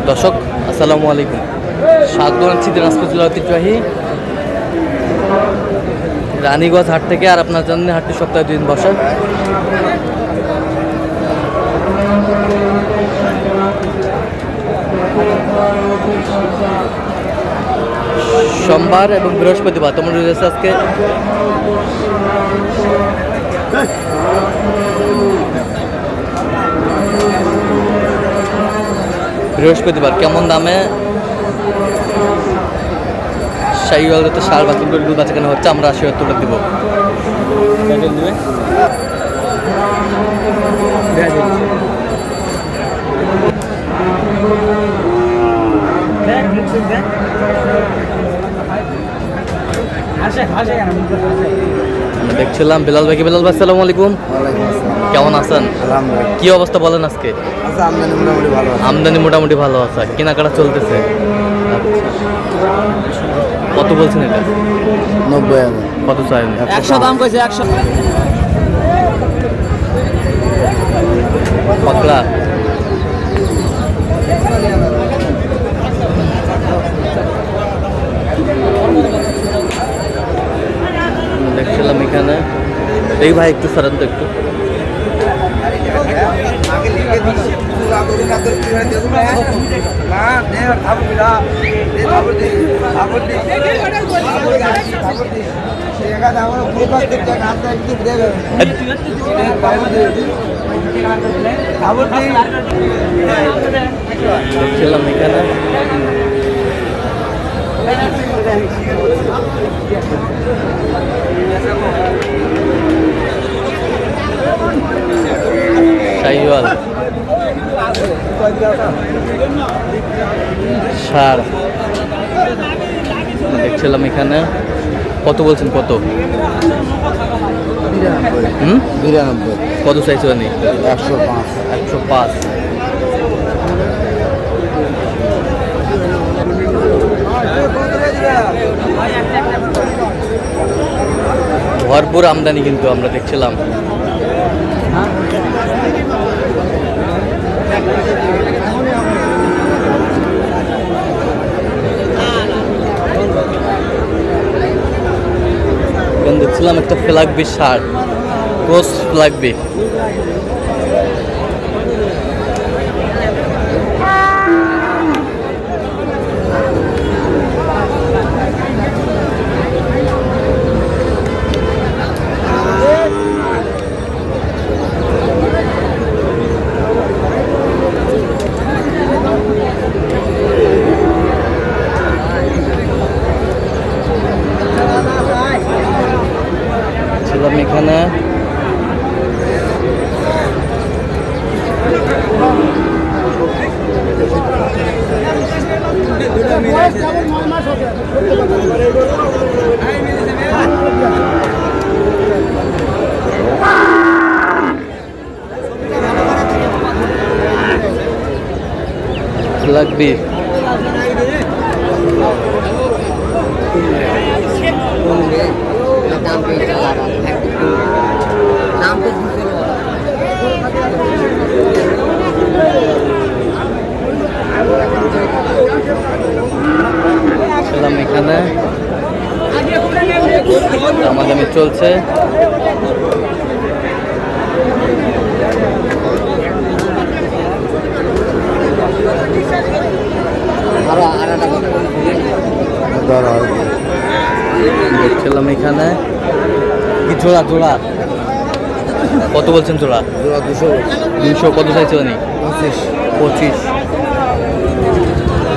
দর্শক আসসালামু আলাইকুম, স্বাগত জানাচ্ছি দিনাজপুর জেলা ঐতিহ্যবাহী রানীগঞ্জ হাট থেকে। আর আপনার জন্য হাটটি সপ্তাহে 2 দিন বসে। সোমবার এবং বৃহস্পতিবার তোমরা রয়েছে আজকে। বৃহস্পতিবার কেমন দামে শাহিওয়াল যাতে সার বাতিল করে দুধ বাচ্চা কেনা হচ্ছে, আমরা আশীর্বাদ তুলে দিব। দেখছিলাম বিলাল ভাই। বিলাল ভাই আসসালামু আলাইকুম, কেমন আছেন? কি অবস্থা বলেন আজকে? আমদানি মোটামুটি ভালো আছে, কেনাকাটা চলতেছে। কত বলছেন এটা? 90,000। কত চাই? 100 দাম কইছে। 100 পাকড়া দেখছিলাম এখানে। এই ভাই একটু সরান তো একটু। দেখছিলাম এখানে শাহিওয়াল সার দেখছিলাম এখানে। কত বলছেন? কত? 92। কত চাইছো? 105। 105। ভরপুর আমদানি কিন্তু আমরা দেখছিলাম। দেখছিলাম একটা ফ্ল্যাগবি শার্ট, ক্রস ফ্ল্যাগবি। এখানে লাগবে। এখানে দামাদামি চলছে। দেখছিলাম এখানে কি জোড়া জোড়া কত বলছেন? জোড়া 200। কত চাইছে? 25।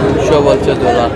200 বলছে জোড়া।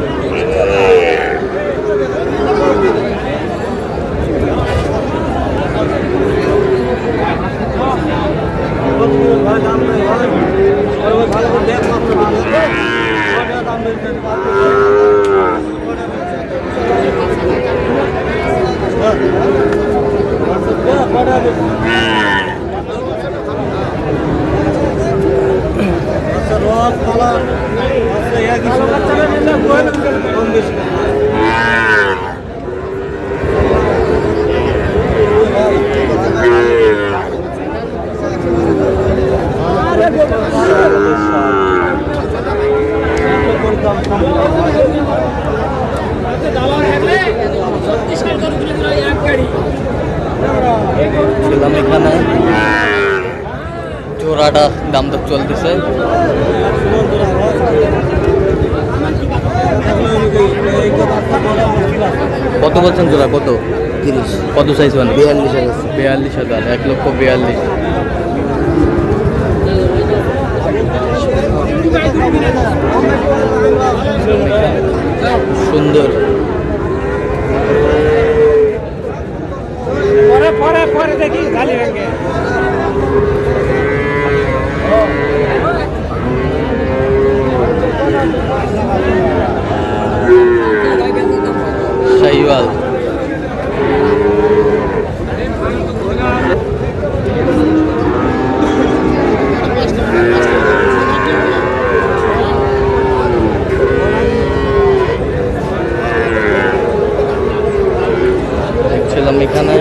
দাম দর চলতেছে। কত বলছেন জোড়া? কত 30 কত চাইছেন? 42 আছে। 42,000, 1,42,000। সুন্দর। পরে দেখি খালি ভেঙে শাহিওয়াল। দেখছিলাম এখানে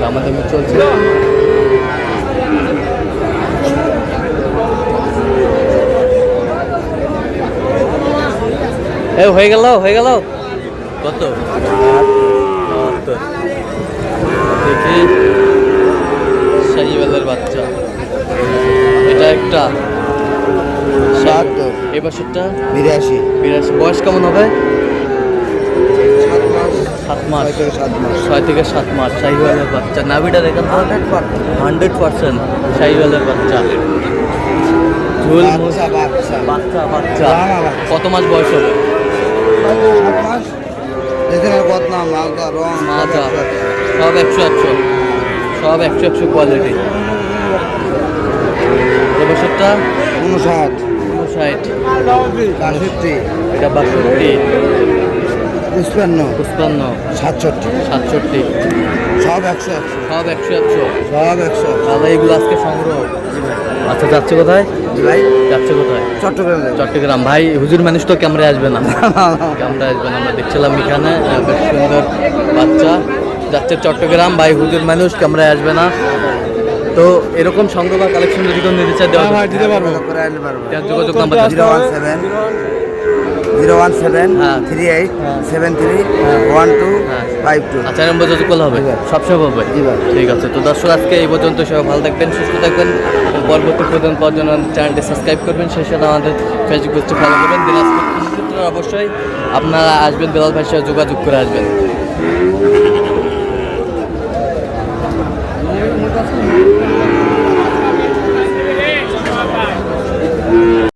দামাদামি চলছে। হয়ে গেল কত? 72। দেখি শাহিওয়ালের বাচ্চা, এটা একটা 72 এই বছরটা 82 82। বয়স কেমন হবে? 7 7 মাস মাস, 7 মাস 6 থেকে 7 মাস। শাহিওয়ালের বাচ্চা, নাভিটা দেখেন তো, 100% শাহিওয়ালের বাচ্চা। ঝুল বাচ্চা বাচ্চা বাচ্চা বাচ্চা। রাঙা বাচ্চা। কত মাস বয়স হবে? 7 মাস। দেখেন আর কত নাম মালদা রং মাথা সব 100 সব 100 কোয়ালিটি। এবছরটা 59 60, 62 এটা 62, 55 55, 67 67, সব 100 সব 100। সব 100। তাহলে এগুলো আজকে সংগ্রহ। আচ্ছা, যাচ্ছে কোথায়? ভাই যাচ্ছে কোথায়? চট্টগ্রাম যাবে। চট্টগ্রাম। ভাই হুজুর মানুষ তো ক্যামেরায় আসবে না, ক্যামেরায় আসবে না। আমরা দেখছিলাম এখানে বেশ সুন্দর বাচ্চা যাচ্ছে চট্টগ্রাম। ভাই হুজুর মানুষ ক্যামেরায় আসবে না। তো এরকম সংগ্রহ বা কালেকশন যদি কেউ নিতে চায় দেওয়া যাবে? দিতে পারবো করে আনতে পারবো। যোগাযোগ নাম্বার 017 017 হ্যাঁ। 38 হ্যাঁ। 73 হ্যাঁ। 12 হ্যাঁ। 52। আচ্ছা, এরকম যোগাযোগ করলে হবে? সবসময় পাবে? জি ভাই। ঠিক আছে। তো দর্শক, আজকে এই পর্যন্ত। সবাই ভালো থাকবেন, সুস্থ থাকবেন। এবং পরবর্তী প্রদান পাওয়ার জন্য চ্যানেলটি সাবস্ক্রাইব করবেন, সেই সাথে আমাদের ফেসবুক পেজটি ফলো করবেন। দিনাজপুর কৃষিক্ষেত্রে অবশ্যই আপনারা আসবেন, বেলাল ভাইয়ের সাথে যোগাযোগ করে আসবেন।